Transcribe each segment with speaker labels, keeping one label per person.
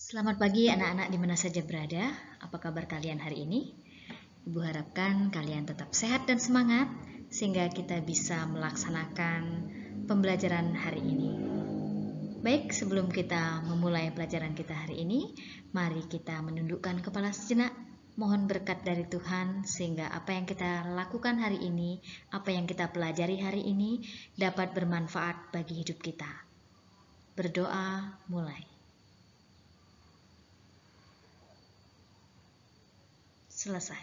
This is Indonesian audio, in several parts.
Speaker 1: Selamat pagi anak-anak di mana saja berada. Apa kabar kalian hari ini? Ibu harapkan kalian tetap sehat dan semangat sehingga kita bisa melaksanakan pembelajaran hari ini. Baik, sebelum kita memulai pelajaran kita hari ini, mari kita menundukkan kepala sejenak. Mohon berkat dari Tuhan sehingga apa yang kita lakukan hari ini, apa yang kita pelajari hari ini dapat bermanfaat bagi hidup kita. Berdoa mulai. Selesai.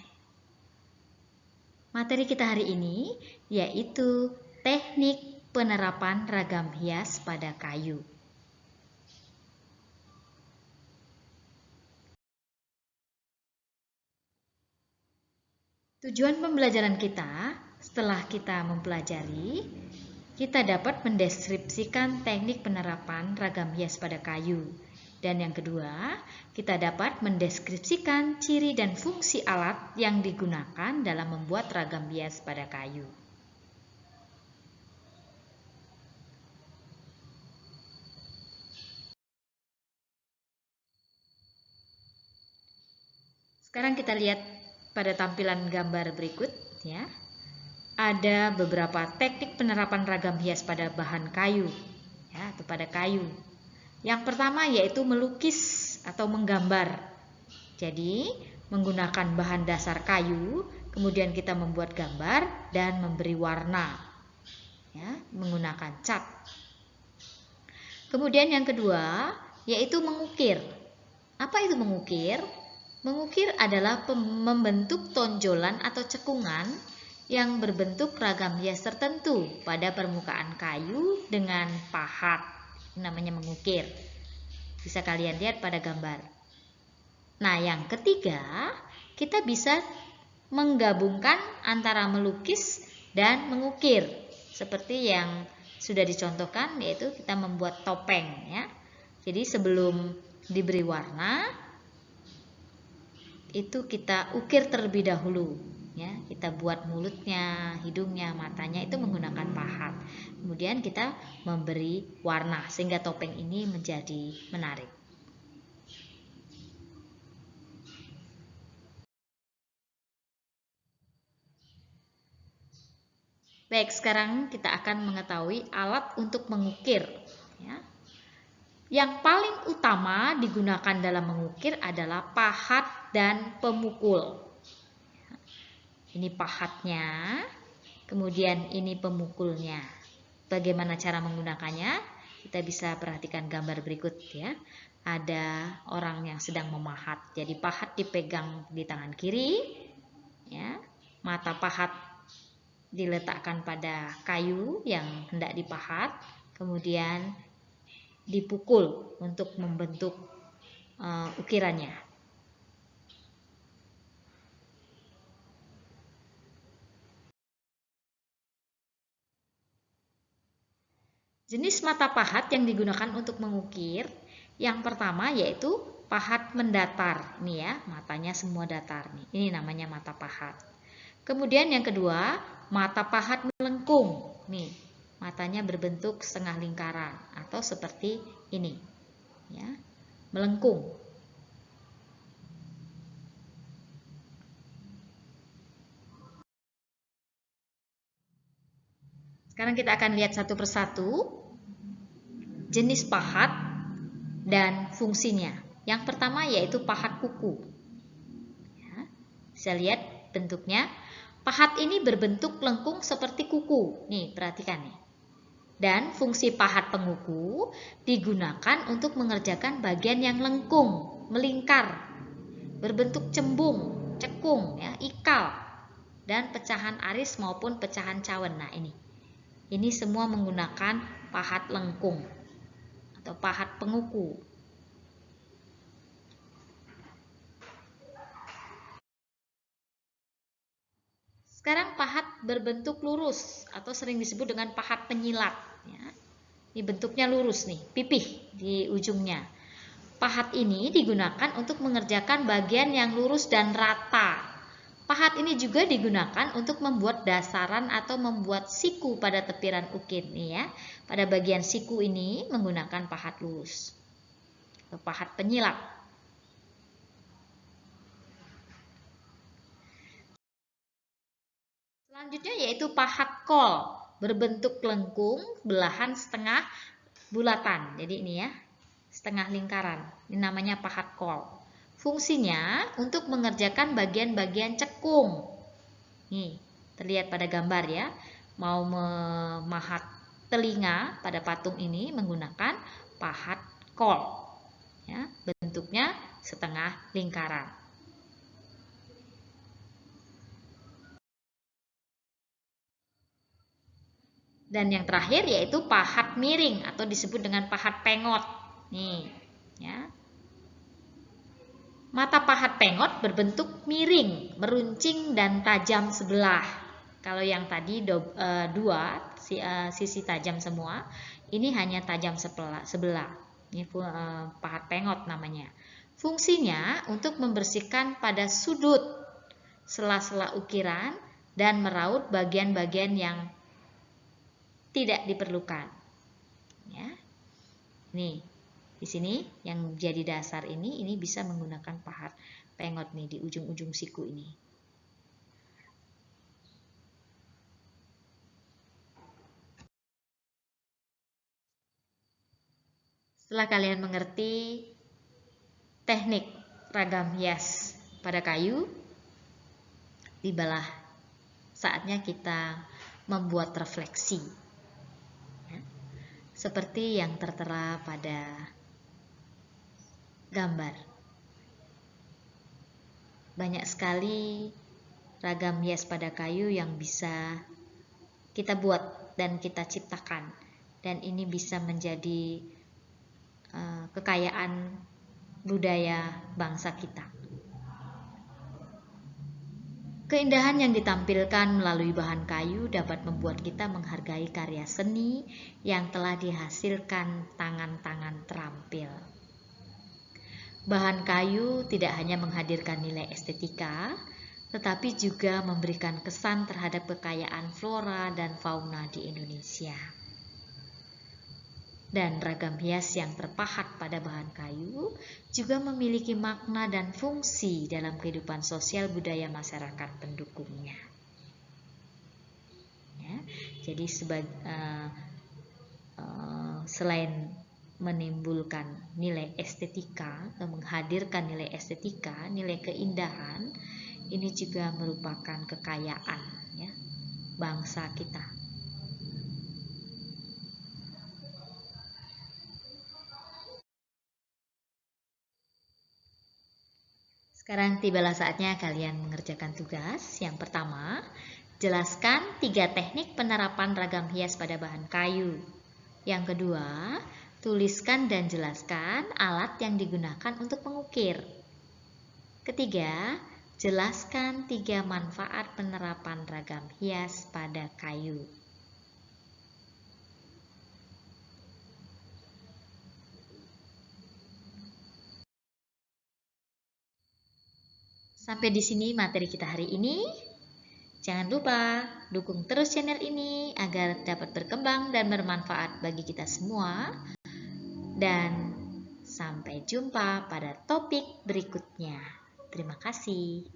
Speaker 1: Materi kita hari ini yaitu teknik penerapan ragam hias pada kayu. Tujuan pembelajaran kita, setelah kita mempelajari, kita dapat mendeskripsikan teknik penerapan ragam hias pada kayu. Dan yang kedua, kita dapat mendeskripsikan ciri dan fungsi alat yang digunakan dalam membuat ragam hias pada kayu. Sekarang kita lihat pada tampilan gambar berikut ya. Ada beberapa teknik penerapan ragam hias pada bahan kayu ya, atau pada kayu. Yang pertama yaitu melukis atau menggambar. Jadi, menggunakan bahan dasar kayu, kemudian kita membuat gambar dan memberi warna. Ya, menggunakan cat. Kemudian yang kedua yaitu mengukir. Apa itu mengukir? Mengukir adalah membentuk tonjolan atau cekungan yang berbentuk ragam hias tertentu pada permukaan kayu dengan pahat. Namanya mengukir. Bisa kalian lihat pada gambar. Nah, yang ketiga, kita bisa menggabungkan antara melukis dan mengukir. Seperti yang sudah dicontohkan, yaitu kita membuat topeng ya. Jadi sebelum diberi warna, itu kita ukir terlebih dahulu ya, kita buat mulutnya, hidungnya, matanya itu menggunakan pahat. Kemudian kita memberi warna sehingga topeng ini menjadi menarik. Baik, sekarang kita akan mengetahui alat untuk mengukir ya. Yang paling utama digunakan dalam mengukir adalah pahat dan pemukul. Ini pahatnya, kemudian ini pemukulnya. Bagaimana cara menggunakannya? Kita bisa perhatikan gambar berikut ya. Ada orang yang sedang memahat. Jadi pahat dipegang di tangan kiri, ya. Mata pahat diletakkan pada kayu yang hendak dipahat, kemudian dipukul untuk membentuk ukirannya. Jenis mata pahat yang digunakan untuk mengukir, yang pertama yaitu pahat mendatar. Nih ya, matanya semua datar nih. Ini namanya mata pahat. Kemudian yang kedua, mata pahat melengkung. Nih, matanya berbentuk setengah lingkaran atau seperti ini. Ya, melengkung. Sekarang kita akan lihat satu persatu jenis pahat dan fungsinya. Yang pertama yaitu pahat kuku. Ya, bisa lihat bentuknya. Pahat ini berbentuk lengkung seperti kuku. Nih, perhatikan nih. Dan fungsi pahat penguku digunakan untuk mengerjakan bagian yang lengkung, melingkar, berbentuk cembung, cekung, ya, ikal, dan pecahan aris maupun pecahan cawen. Nah, ini semua menggunakan pahat lengkung atau pahat penguku. Sekarang pahat berbentuk lurus atau sering disebut dengan pahat penyilat. Ya. Ini bentuknya lurus nih, pipih di ujungnya. Pahat ini digunakan untuk mengerjakan bagian yang lurus dan rata. Pahat ini juga digunakan untuk membuat dasaran atau membuat siku pada tepiran ukir nih ya. Pada bagian siku ini menggunakan pahat lurus. Pahat penyilat. Selanjutnya yaitu pahat kol, berbentuk lengkung, belahan setengah bulatan. Jadi ini ya, setengah lingkaran. Ini namanya pahat kol. Fungsinya untuk mengerjakan bagian-bagian cekung. Nih, terlihat pada gambar ya. Mau memahat telinga pada patung ini menggunakan pahat kol. Ya, bentuknya setengah lingkaran. Dan yang terakhir yaitu pahat miring atau disebut dengan pahat pengot. Nih, ya. Mata pahat pengot berbentuk miring, meruncing dan tajam sebelah. Kalau yang tadi dua sisi tajam semua, ini hanya tajam sebelah. Ini pahat pengot namanya. Fungsinya untuk membersihkan pada sudut, sela-sela ukiran dan meraut bagian-bagian yang tidak diperlukan. Ya. Nih, di sini yang jadi dasar ini bisa menggunakan pahat pengot nih di ujung-ujung siku ini. Setelah kalian mengerti teknik ragam hias pada kayu, tibalah saatnya kita membuat refleksi. Seperti yang tertera pada gambar. Banyak sekali ragam hias pada kayu yang bisa kita buat dan kita ciptakan. Dan ini bisa menjadi kekayaan budaya bangsa kita. Keindahan yang ditampilkan melalui bahan kayu dapat membuat kita menghargai karya seni yang telah dihasilkan tangan-tangan terampil. Bahan kayu tidak hanya menghadirkan nilai estetika, tetapi juga memberikan kesan terhadap kekayaan flora dan fauna di Indonesia. Dan ragam hias yang terpahat pada bahan kayu juga memiliki makna dan fungsi dalam kehidupan sosial budaya masyarakat pendukungnya. Ya, jadi selain menimbulkan nilai estetika atau menghadirkan nilai estetika, nilai keindahan, ini juga merupakan kekayaan ya, bangsa kita. Sekarang tibalah saatnya kalian mengerjakan tugas. Yang pertama, jelaskan 3 teknik penerapan ragam hias pada bahan kayu. Yang kedua, tuliskan dan jelaskan alat yang digunakan untuk mengukir. Ketiga, jelaskan 3 manfaat penerapan ragam hias pada kayu. Sampai di sini materi kita hari ini. Jangan lupa dukung terus channel ini agar dapat berkembang dan bermanfaat bagi kita semua. Dan sampai jumpa pada topik berikutnya. Terima kasih.